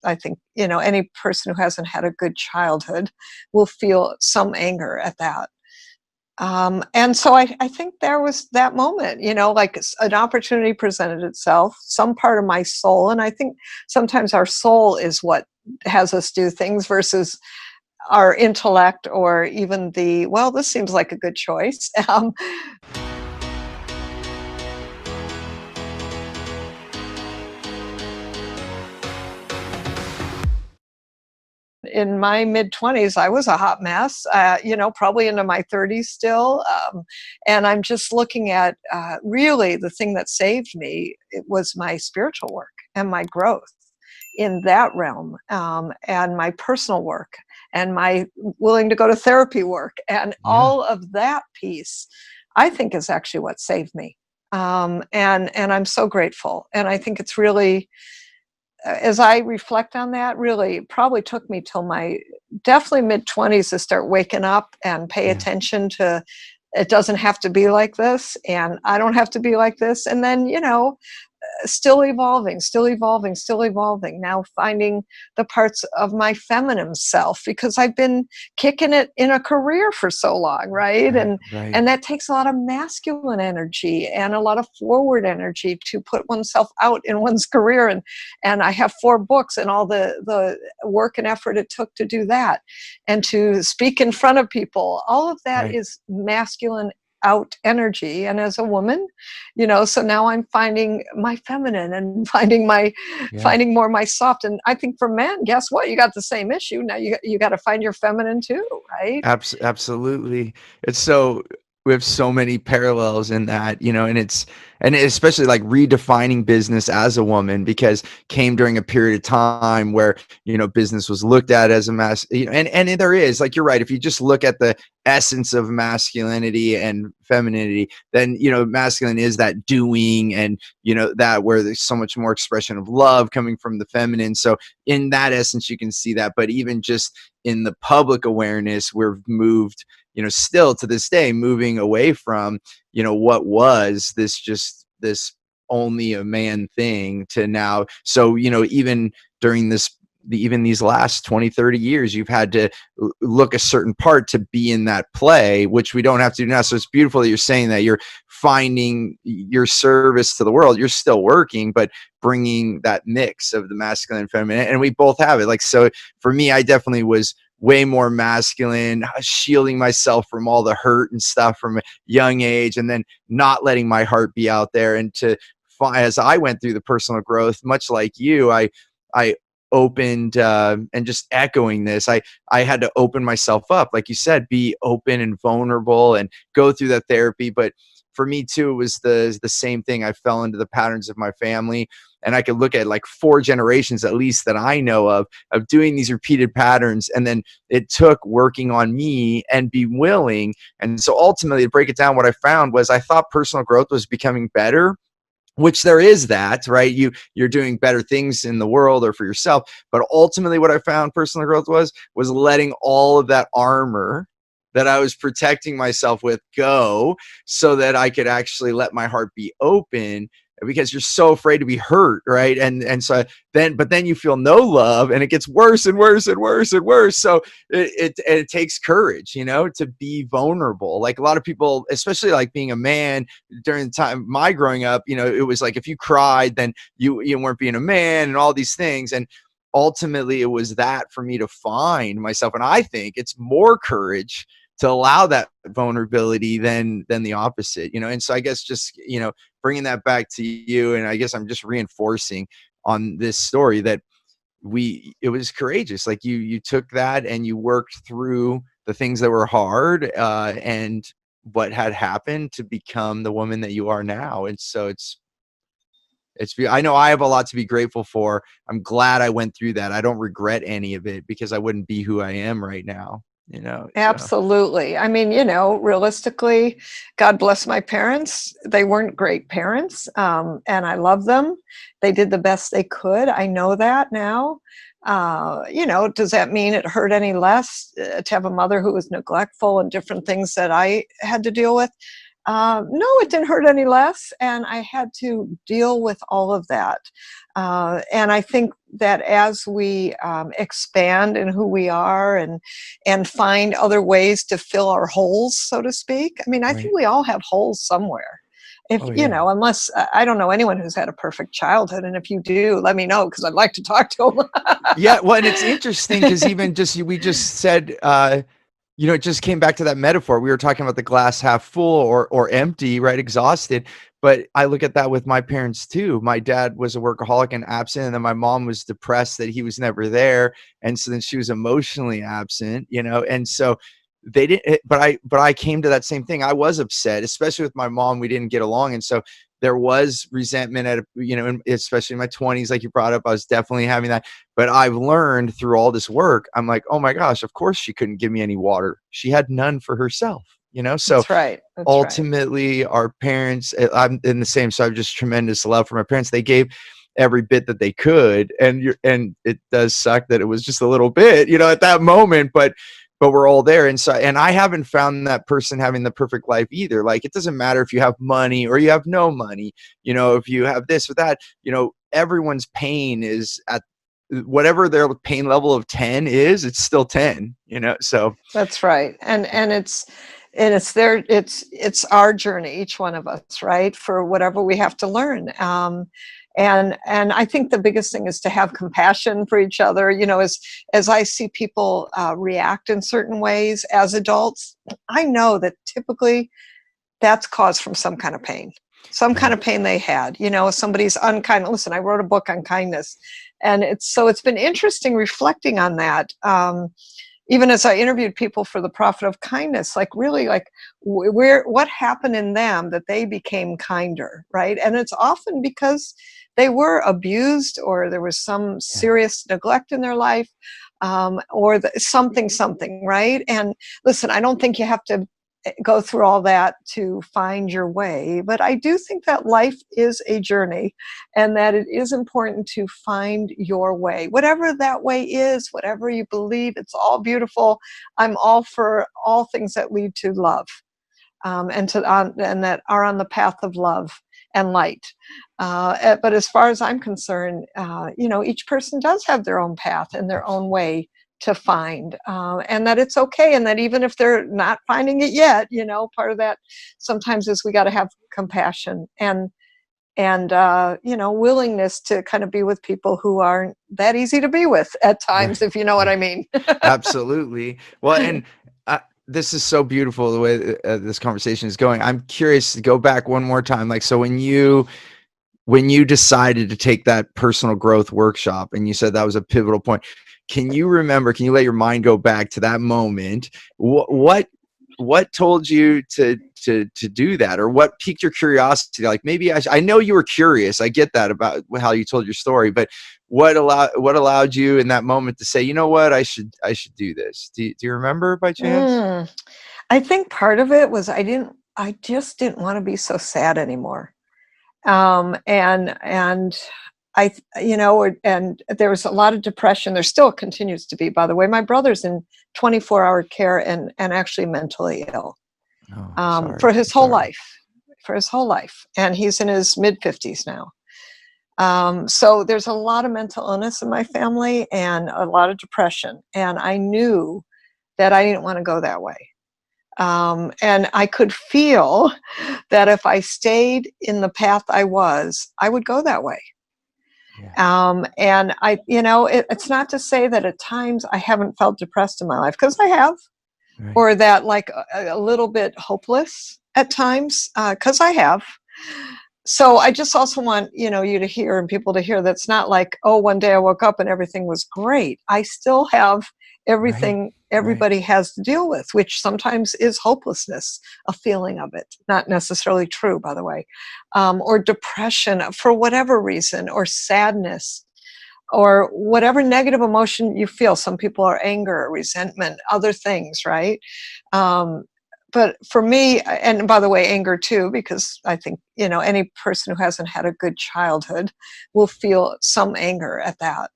I think, any person who hasn't had a good childhood will feel some anger at that. And so I think there was that moment, like an opportunity presented itself, some part of my soul. And I think sometimes our soul is what has us do things versus our intellect, or even well, this seems like a good choice. In my mid-20s, I was a hot mess, probably into my 30s still. And I'm just looking at really the thing that saved me. It was my spiritual work and my growth in that realm, and my personal work and my willing to go to therapy work and Yeah. all of that piece, I think is actually what saved me. And I'm so grateful. And I think it's really, as I reflect on that, really probably took me till my definitely mid-20s to start waking up and pay Yeah. attention to, it doesn't have to be like this, and I don't have to be like this. And then, still evolving, still evolving, still evolving. Now finding the parts of my feminine self, because I've been kicking it in a career for so long, right? Right. And Right. and that takes a lot of masculine energy and a lot of forward energy to put oneself out in one's career. And I have 4 books and all the work and effort it took to do that, and to speak in front of people. All of that Right. is masculine out energy. And as a woman, so now I'm finding my feminine and Yeah. finding more my soft. And I think for men, guess what, you got the same issue now. You got to find your feminine too, right? Absolutely. It's so we have so many parallels in that, and especially like redefining business as a woman, because came during a period of time where, business was looked at as a and there is, like, you're right. If you just look at the essence of masculinity and femininity, then, masculine is that doing, and, that where there's so much more expression of love coming from the feminine. So in that essence, you can see that. But even just in the public awareness, we've moved, still to this day, moving away from, what was this only a man thing to now. So, even during even these last 20, 30 years, you've had to look a certain part to be in that play, which we don't have to do now. So it's beautiful that you're saying that you're finding your service to the world. You're still working, but bringing that mix of the masculine and feminine, and we both have it. Like, so for me, I definitely was way more masculine, shielding myself from all the hurt and stuff from a young age, and then not letting my heart be out there. And as I went through the personal growth, much like you, I opened, and just echoing this, I had to open myself up, like you said, be open and vulnerable and go through that therapy. But for me too, it was the same thing. I fell into the patterns of my family, and I could look at like 4 generations at least that I know of doing these repeated patterns. And then it took working on me and be willing. And so ultimately, to break it down, what I found was I thought personal growth was becoming better, which there is that, right? You're doing better things in the world or for yourself. But ultimately, what I found personal growth was letting all of that armor that I was protecting myself with go, so that I could actually let my heart be open, because you're so afraid to be hurt, right? And so then you feel no love, and it gets worse and worse and worse and worse. So it takes courage, to be vulnerable. Like a lot of people, especially like being a man during the time of my growing up, it was like if you cried, then you weren't being a man, and all these things. And ultimately, it was that for me to find myself. And I think it's more courage to allow that vulnerability than the opposite. And so I guess just, bringing that back to you, and I guess I'm just reinforcing on this story that it was courageous. Like you took that and you worked through the things that were hard, and what had happened to become the woman that you are now. And so I know I have a lot to be grateful for. I'm glad I went through that. I don't regret any of it, because I wouldn't be who I am right now, so. Absolutely. I mean, realistically, God bless my parents. They weren't great parents, and I love them. They did the best they could. I know that now. Does that mean it hurt any less to have a mother who was neglectful and different things that I had to deal with? No, it didn't hurt any less, and I had to deal with all of that. And I think that as we expand in who we are and find other ways to fill our holes, so to speak. I mean, I Right. think we all have holes somewhere. If Oh you yeah. know, unless I don't know anyone who's had a perfect childhood, and if you do, let me know because I'd like to talk to Yeah, well, and it's interesting because them. even just we just said, it just came back to that metaphor. We were talking about the glass half full or empty, right? Exhausted. But I look at that with my parents too. My dad was a workaholic and absent, and then my mom was depressed that he was never there, and so then she was emotionally absent, and so they didn't. But I came to that same thing. I was upset, especially with my mom. We didn't get along, and so there was resentment especially in my 20s, like you brought up. I was definitely having that, but I've learned through all this work, I'm like, oh my gosh, of course she couldn't give me any water. She had none for herself, So That's right. That's right. ultimately, our parents, I'm in the same, so I have just tremendous love for my parents. They gave every bit that they could, and it does suck that it was just a little bit, at that moment, but we're all there. And so, and I haven't found that person having the perfect life either. Like, it doesn't matter if you have money or you have no money, if you have this or that, everyone's pain is at whatever their pain level of 10 is, it's still 10, so That's right. And it's their it's our journey, each one of us, right? For whatever we have to learn. And I think the biggest thing is to have compassion for each other. As I see people react in certain ways as adults, I know that typically that's caused from some kind of pain, some kind yeah, of pain they had. Somebody's unkind. Listen, I wrote a book on kindness, and it's been interesting reflecting on that. Even as I interviewed people for the profit of kindness, like really, like what happened in them that they became kinder, right? And it's often because they were abused or there was some yeah, serious neglect in their life, or something, right? And listen, I don't think you have to go through all that to find your way. But I do think that life is a journey and that it is important to find your way. Whatever that way is, whatever you believe, it's all beautiful. I'm all for all things that lead to love, and that are on the path of love and light. But as far as I'm concerned, each person does have their own path and their own absolutely. way to find, and that it's okay, and that even if they're not finding it yet, part of that sometimes is we got to have compassion and willingness to kind of be with people who aren't that easy to be with at times, Right, if you know what right. I mean. Absolutely. Well, and this is so beautiful the way this conversation is going. I'm curious to go back one more time. Like, so when you decided to take that personal growth workshop and you said that was a pivotal point, can you let your mind go back to that moment? What told you to do that, or what piqued your curiosity? Like, maybe I know you were curious. I get that about how you told your story, but what allowed you in that moment to say, you know what, I should do this? Do you remember by chance? Mm. I think part of it was I just didn't want to be so sad anymore. And and there was a lot of depression. There still continues to be, by the way. My brother's in 24-hour care and actually mentally ill, Oh, I'm sorry. for his I'm whole sorry. life, and he's in his mid 50s now. So there's a lot of mental illness in my family and a lot of depression, and I knew that I didn't want to go that way. And I could feel that if I stayed in the path I would go that way. Yeah. And it's not to say that at times I haven't felt depressed in my life, because I have, Right. or that like a little bit hopeless at times, because I have. So I just also want, you to hear and people to hear that's not like, oh, one day I woke up and everything was great. I still have Right. everything Right. everybody has to deal with, which sometimes is hopelessness, a feeling of it, not necessarily true, by the way, or depression for whatever reason, or sadness, or whatever negative emotion you feel. Some people are anger, resentment, other things, right? Um, but for me, and by the way, anger too, because I think, any person who hasn't had a good childhood will feel some anger at that.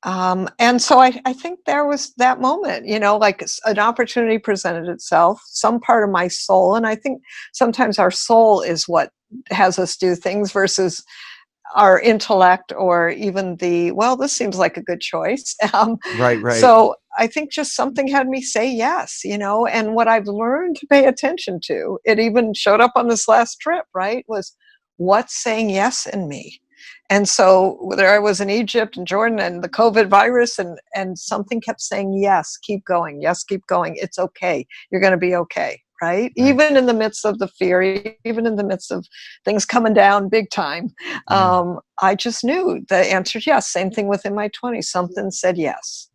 And so I think there was that moment, like an opportunity presented itself, some part of my soul. And I think sometimes our soul is what has us do things versus our intellect or even well, this seems like a good choice. Right, right. So I think just something had me say yes, and what I've learned to pay attention to, it even showed up on this last trip, right, was what's saying yes in me. And so whether I was in Egypt and Jordan and the COVID virus and something kept saying, yes, keep going. Yes, keep going. It's okay. You're going to be okay. Right. Right. Even in the midst of the fear, even in the midst of things coming down big time, Yeah. I just knew the answer is yes. Same thing within my 20s. Something said yes.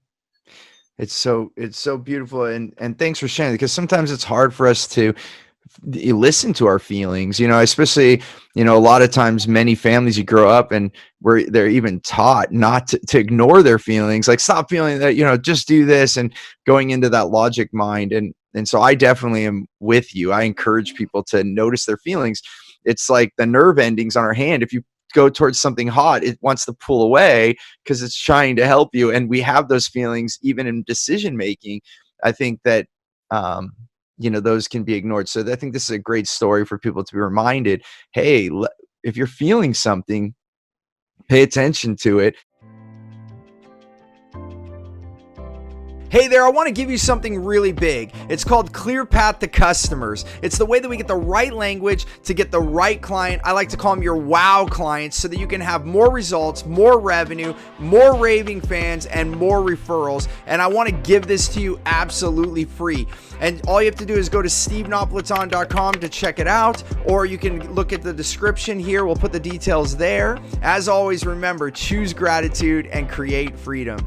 It's so beautiful, and thanks for sharing, because sometimes it's hard for us to listen to our feelings, especially, a lot of times many families you grow up and where they're even taught not to ignore their feelings, like stop feeling that, just do this, and going into that logic mind. And so I definitely am with you. I encourage people to notice their feelings. It's like the nerve endings on our hand. If you go towards something hot, it wants to pull away because it's trying to help you. And we have those feelings even in decision making. I think that um those can be ignored. So I think this is a great story for people to be reminded, hey, if you're feeling something, pay attention to it. Hey there, I want to give you something really big. It's called Clear Path to Customers. It's the way that we get the right language to get the right client. I like to call them your wow clients, so that you can have more results, more revenue, more raving fans, and more referrals. And I want to give this to you absolutely free. And all you have to do is go to stevenapolitan.com to check it out, or you can look at the description here. We'll put the details there. As always, remember, choose gratitude and create freedom.